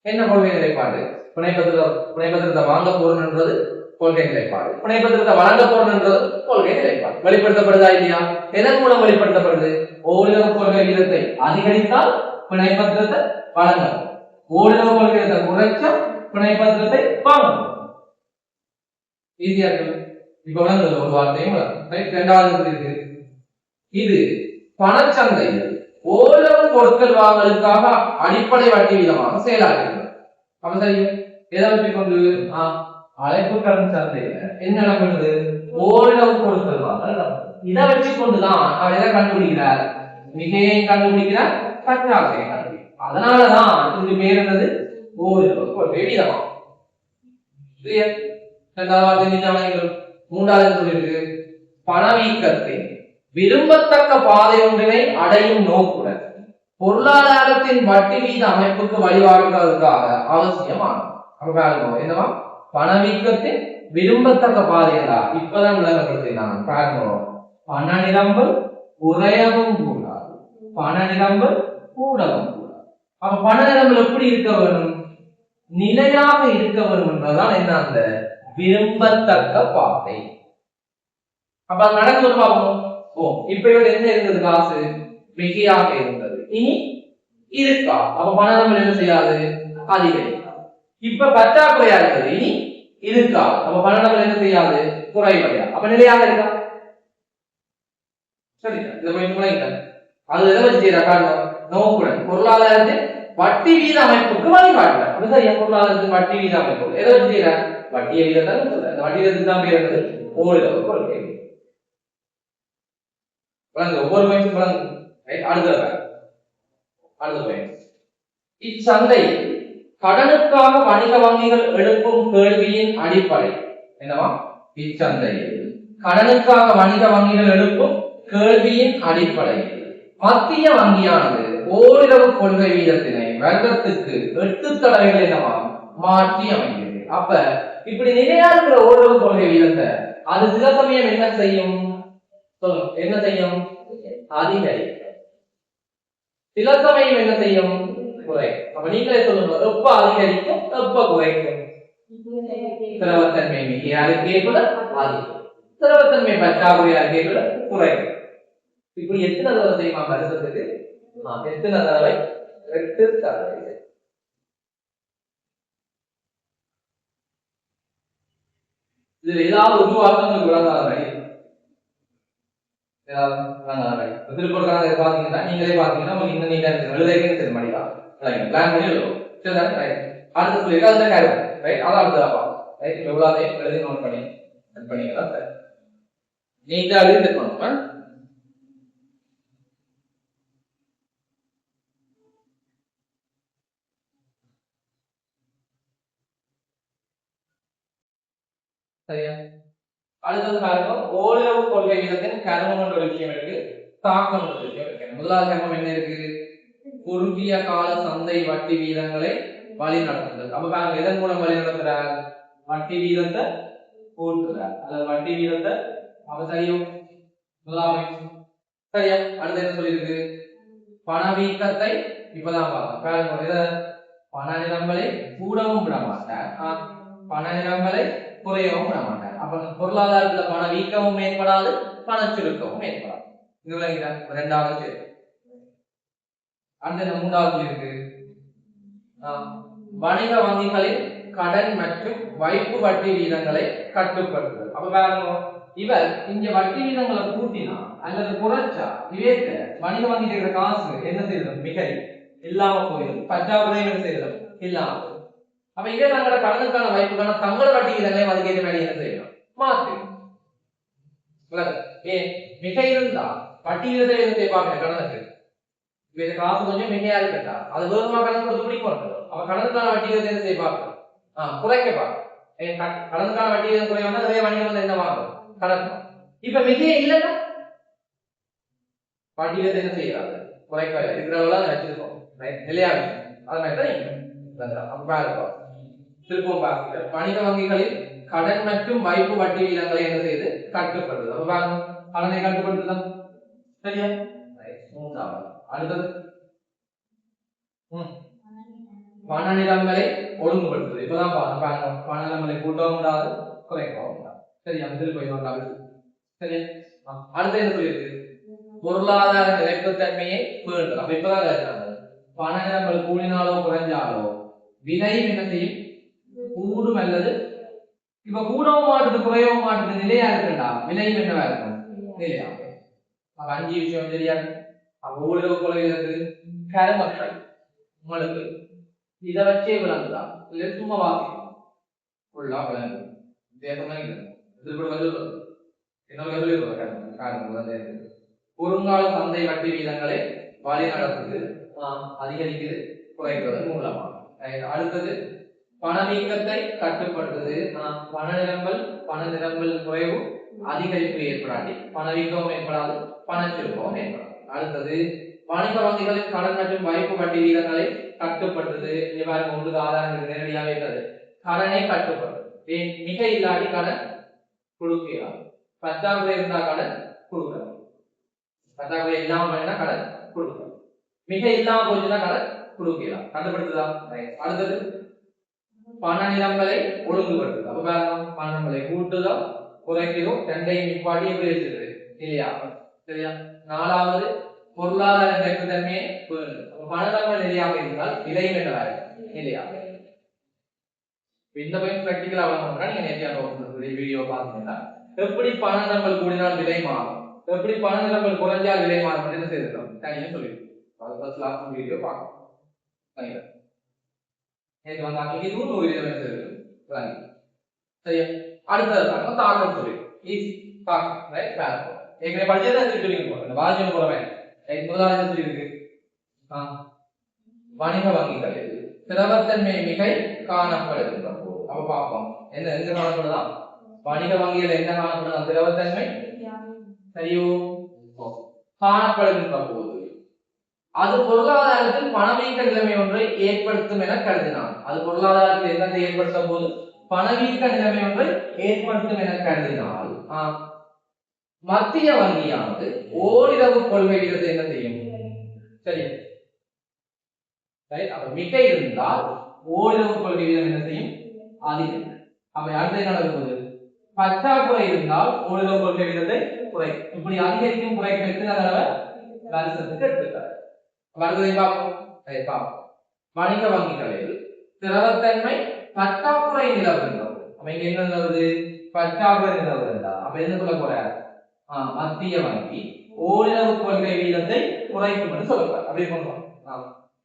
என்ன கொள்கை நிலைப்பாடு, பிணைப்பத்திரத்தை வாங்க போறன்றது கொள்கை நிலைப்பாடு, பிணைப்பத்திரத்தை வழங்க போறன்றது கொள்கை நிலைப்பாடு. வெளிப்படுத்தப்படுதா இல்லையா, எதன் மூலம் வெளிப்படுத்தப்படுது, ஓரிரவு கொள்கை வீதத்தை அதிகரித்தால் பிணைப்பத்திரத்தை வழங்கும், ஓரிரவு கொள்கை வீதத்தை குறைச்சா பிணைப்பத்திரத்தை வாங்கும். ஈஸியா இருக்கு. இப்ப வழங்குது ஒரு வார்த்தையும். இரண்டாவது இருக்கு, இது பணச்சந்தையில் ஓரிரவு பொருட்கள் வாங்கலுக்காக அடிப்படை வட்டி வீதமாக செயலாகிறது. அப்ப சரி, எதை வச்சு கொண்டு அழைப்பு கடன் சந்தையில என்ன நடக்கிறது, ஓரிரவு பொருட்கள் வாங்கல். இதை வச்சு கொண்டுதான் அவர் எதை கண்டுபிடிக்கிறார், மிகையை கண்டுபிடிக்கிறார், பற்றாக்குறையை கண்டுபிடிக்கிறார். அதனாலதான் இது பேர் என்னது, ஓரிரவு கொள்கை வீதமா. மூன்றாவது சொல்லிருக்கு, பணவீக்கத்தின் விரும்பத்தக்க பாதை ஒன்றினை அடையும் நோக்குடன் பொருளாதாரத்தின் வட்டி வீத அமைப்புக்கு வழிவகுக்கிறதுக்காக அவசியமானது. என்னவா, பணவீக்கத்தின் விரும்பத்தக்க பாதைகளா இப்பதான் விளங்கப்படுத்தினாங்க. பண நிரம்பல் குறையவும் கூடாது, பண நிரம்பல் கூடவும் கூடாது. அப்ப பண நிரம்பல் எப்படி இருக்க வேணும், நிலையாக இருக்க வேணும் என்பதுதான் என்ன அந்த விரும்பத்தக்க பாதை. அப்ப அது நடக்குது பார்ப்போம். இப்ப என்ன இருந்தது, காசு மிகையாக இருந்தது, இனி இருக்கா, அப்ப பணம் என்ன செய்யாது, அதிகரிக்கும். இப்ப பற்றாக்குறையா இருந்தது, இனி இருக்கா, அப்ப பணம் என்ன செய்யாது, குறைவடையா, அப்ப நிலையாக இருக்கா. சரி, அது எதை வச்சு காரணம், நோக்குடன் பொருளாதாரத்தின் வட்டி வீத அமைப்புக்கு வழிகாட்டல. சரியா, பொருளாதாரத்தின் வட்டி வீத அமைப்பு எதை வச்சு செய்யற, வட்டியை வீதத்தான் சொல்ற, அந்த வட்டி வீதத்துக்கு தான் பேர் ஓரிரவு கொள்கை. ஒவ்வொரு பயிற்சி இச்சந்தையில் கடனுக்காக வணிக வங்கிகள் எழுப்பும் கேள்வியின் அடிப்படை என்னவா, இச்சந்தையில் கடனுக்காக வணிக வங்கிகள் எழுப்பும் கேள்வியின் அடிப்படையில் மத்திய வங்கியானது ஓரிரவு கொள்கை வீதத்தினை வருடத்துக்கு 8 தடவைகள் என்னவா மாற்றி அமைக்கிறது. அப்ப இப்படி நிலையா இருக்கிற ஓரிரவு கொள்கை வீதத்தை அது சில சமயம் என்ன செய்யும், என்ன செய்யும், அதிகரிக்கும். சில சமயம் என்ன செய்யும், குறைக்கும். அப்ப நீங்களே சொல்லுங்க, எப்ப அதிகரிக்கும், எப்ப குறைக்கும். திரவத்தன்மை மிகையா இருக்கேக்குள்ள அதிகம், திரவத்தன்மை பற்றாக்குறையா இருக்கேக்குள்ள குறைக்கும். இப்படி எத்தனை தடவை செய்யுமா வருஷத்துக்கு, எத்தனை தடவை, 8 தடவை. இதுல ஏதாவது உருவாக்கங்களுக்கு விளங்காத திருப்பூர்கான பாத்தீங்கன்னா நீங்களே பாத்தீங்கன்னா உங்களுக்கு இன்னும் நீட்டா எழுதுறீங்கன்னு சரி மடிவா பிளான் பண்ணி எழுதுவோம் சரிதானே ரைட் அடுத்த சொல்லியிருக்கா அதுதான் கேரம் ரைட் அதான் அடுத்ததாப்பா ரைட் எவ்வளோதையும் எழுதி நோட் பண்ணிக்கலாம் சார் நீட்டா எழுதி இருக்கணும் சரியா அடுத்தது பாருங்க ஓரிரவு கொள்கை வீதத்தின் கர்மம் ஒரு விஷயம் இருக்கு தாக்கம் ஒரு விஷயம் இருக்கு முதலாவது கர்மம் என்ன இருக்கு குறுகிய கால சந்தை வட்டி வீதங்களை வழி நடத்துதல் அப்ப பாருங்க எதன் மூலம் வழி நடத்துறார் வட்டி வீதத்தை கூட்டுறார் அல்லது வட்டி வீதத்தை அவசரியும் முதலாவது சரியா அடுத்து என்ன சொல்லியிருக்கு பணவீக்கத்தை இப்பதான் பார்த்தோம் பாருங்க பண நிலங்களை கூடவும் விட மாட்டார் பண நிலங்களை குறையவும் விட மாட்டார் அப்ப பொருளாதாரத்துல பண வீக்கமும் மேம்படாது பண சுருக்கமும் ஏற்படாது இது ரெண்டாவது அந்த மூன்றாவது இருக்கு வணிக வங்கிகளின் கடன் மற்றும் வைப்பு வட்டி வீதங்களை கட்டுப்படுத்துதல் அப்ப பாருங்க இவர் இங்க வட்டி வீதங்களை கூட்டினா அல்லது குறைச்சா விவேக்க வணிக வங்கியில் இருக்கிற காசு என்ன செய்யறது மிக இல்லாம போயிடும் பற்றாக்குறை என்ன செய்யறது இல்லாம அப்ப இதே தங்களோட கடனுக்கான வாய்ப்புக்கான தங்களோட வட்டி வீதங்களை அதுக்கேற்ற வேலை என்ன செய்யணும் மாற்று ஏன் மிக இருந்தா வட்டி வீதத்தை என்ன செய்வாங்க கடனுக்கு காசு கொஞ்சம் மிகையா இருக்கட்டா அது வேகமா கடன் கொடுத்து முடிக்கும் அப்ப கடனுக்கான வட்டி வீதத்தை என்ன செய்வாங்க குறைக்க பார்க்கும் கடனுக்கான வட்டி வீதம் குறைவானா நிறைய வணிகம் வந்து என்ன வாங்கும் கடன் இப்ப மிகையே இல்லைன்னா வட்டி வீதத்தை என்ன செய்யறாங்க குறைக்க இருக்கிறவங்களா வச்சிருக்கோம் நிலையா விஷயம் அது மாதிரி தான் திருப்பம் பார்க்கிற வணிக வங்கிகளில் கடன் மற்றும் வைப்பு வட்டி வீதங்களை என்ன செய்து கட்டுப்படுது அப்ப பாருங்க கடனை கட்டுப்படுத்துதான் சரியா மூன்றாவது அடுத்தது பண நிலங்களை ஒழுங்குபடுத்துது இப்பதான் பாருங்க பண நிலங்களை கூட்டவும் கூடாது குறைக்கவும் கூடாது சரியா திருப்பி சரியா அடுத்து என்ன சொல்லியிருக்கு பொருளாதார நிலைப்புத்தன்மையை பேணுதல் அப்ப இப்பதான் கேட்கிறாங்க பண நிலங்கள் கூடினாலோ குறைஞ்சாலோ விலையும் என்ன செய்யும் கூடும் அல்லது இப்ப கூடவும் மாட்டுது குறையவும் மாட்டுது நிலையா இருக்குண்டா விலையும் என்னவா இருக்கும் நிலையா அப்ப 5 விஷயம் தெரியாது அப்ப ஊழல் கொலையிலிருந்து கருமக்கள் உங்களுக்கு இதை வச்சே விளங்குதான் இல்லை சும்மா வாசிக்கும் ஃபுல்லா விளங்கு குறுங்கால சந்தை வட்டி வீதங்களை வழி நடத்துது அதிகரிக்குது குறைக்கிறது மூலமா அடுத்தது பணவீக்கத்தை கட்டுப்படுத்துது பண நிரம்பல் குறைவு அதிகரிப்பு ஏற்படாது பணவீக்கமும் ஏற்படாது பணச்சுருக்கமும் ஏற்படாது அடுத்தது வணிக வங்கிகளின் கடன் மற்றும் வைப்பு வட்டி வீதங்களை கட்டுப்படுத்துது இவ்வாறு ஒன்று ஆதாரங்கள் நேரடியாக இருக்கிறது கடனை கட்டுப்படுத்துது மிக இல்லாட்டி கடன் கொடுக்கிறார் பற்றாக்குறை இருந்தா கடன் கொடுக்கிறார் பற்றாக்குறை இல்லாம பண்ணினா கடன் கொடுக்கிறார் மிக இல்லாம போச்சுன்னா கடன் கொடுக்கிறார் கட்டுப்படுத்துதா அடுத்தது பண நிலங்களை ஒழுங்குபடுத்துது அப்ப பண நிலங்களை கூட்டுதோ குறைக்கிறோம் ரெண்டையும் நிப்பாட்டி எப்படி வச்சிருக்கு இல்லையா சரியா நாலாவது பொருளாதார நிலைப்புத்தன்மையை பணங்கள் நிலையாக இருந்தால் விலையும் என்னவா இல்லையா இந்த பையன் பிராக்டிகலா வளர்ந்தா நீங்க நேற்று வீடியோ பாத்தீங்கன்னா எப்படி பண நிலங்கள் கூடினால் விலை மாறும் எப்படி பண நிலங்கள் குறைஞ்சால் விலை மாறும் என்ன செய்திருக்கோம் தனியா சொல்லிருக்கோம் வீடியோ பார்க்கணும் நேற்று வந்தாங்க இதுவும் ஒரு வீடியோ சரியா அடுத்தது தாக்கம் சொல்லி ஈஸி தாக்கம் ரைட் பேரப்போ ஏற்கனவே படிச்சதான் சொல்லிட்டு போறேன் வாஜியம் போறவே முதலாவது சொல்லியிருக்கு வணிக வங்கிகளில் திரவத்தன்மை மிகை காணப்படுகின்ற போது அப்ப பார்ப்போம் என்ன எங்க காணப்படுதான் வணிக வங்கிகள் என்ன காணப்படுதான் திரவத்தன்மை சரியோ காணப்படுகின்ற போது அது பொருளாதாரத்தில் பணவீக்க நிலைமை ஒன்றை ஏற்படுத்தும் என கருதினான் அது பொருளாதாரத்தில் என்னத்தை ஏற்படுத்தும் போது பணவீக்க நிலைமை ஒன்றை ஏற்படுத்தும் என கருதினால் மத்திய வங்கியானது ஓரிரவு கொள்கை வீதத்தை என்ன செய்யும் சரி அப்ப மிக இருந்தால் ஓரிரவு கொள்கை வீதம் என்ன செய்யும் அதிகம் அப்ப அடுத்த என்ன நடக்குது பற்றாக்குறை இருந்தால் ஓரிரவு கொள்கை வீதத்தை குறைக்கும் இப்படி அதிகரிக்கும் குறைக்கும் எத்தனை தடவை வருஷத்துக்கு எடுத்துக்காரு வருவதை பார்ப்போம் வணிக வங்கிகளில் திரவத்தன்மை பற்றாக்குறை நிலவுகின்றது அப்ப இங்க என்ன நிலவுது பற்றாக்குறை நிலவுகின்றா அப்ப என்ன சொல்ல போற மத்திய வங்கி ஓரிளவு கொள்கை வீதத்தை குறைக்கும் என்று சொல்லப்படும். அப்படி பண்ணுவோம்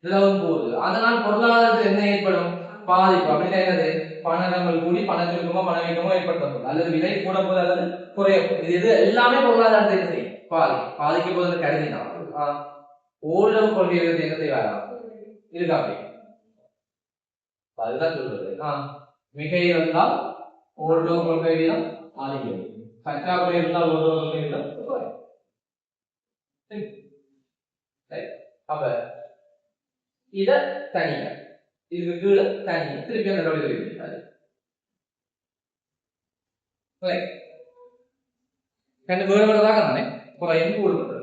நிலவும் போது அதனால் பொருளாதாரத்தில் என்ன ஏற்படும் பாதிப்பு. அப்படின்னா என்னது பணங்கள் கூடி பணச்சுருக்கமோ பணவீக்கமோ ஏற்படுத்தப்படும் அல்லது விலை கூட போது அல்லது குறையும். இது எல்லாமே பொருளாதாரத்தை என்ன செய்யும் பாதிக்க போது கருதினா ஓரிளவு கொள்கை வீதத்தை என்ன செய்வாரா இருக்கா அப்படி அதுதான் சொல்றது. மிக இருந்தால் ஓரிளவு கொள்கை வீதம் அதிகம், பற்றாக்குறை இருந்தால் ஓரிளவு கொள்கை வீதம் குறையும். அப்ப இத தனியா இதுக்கு கீழே தனியா திருப்பி அந்த நடுவில் இருக்காது. வேறு வேறதாக தானே குறையும் கூடுதல்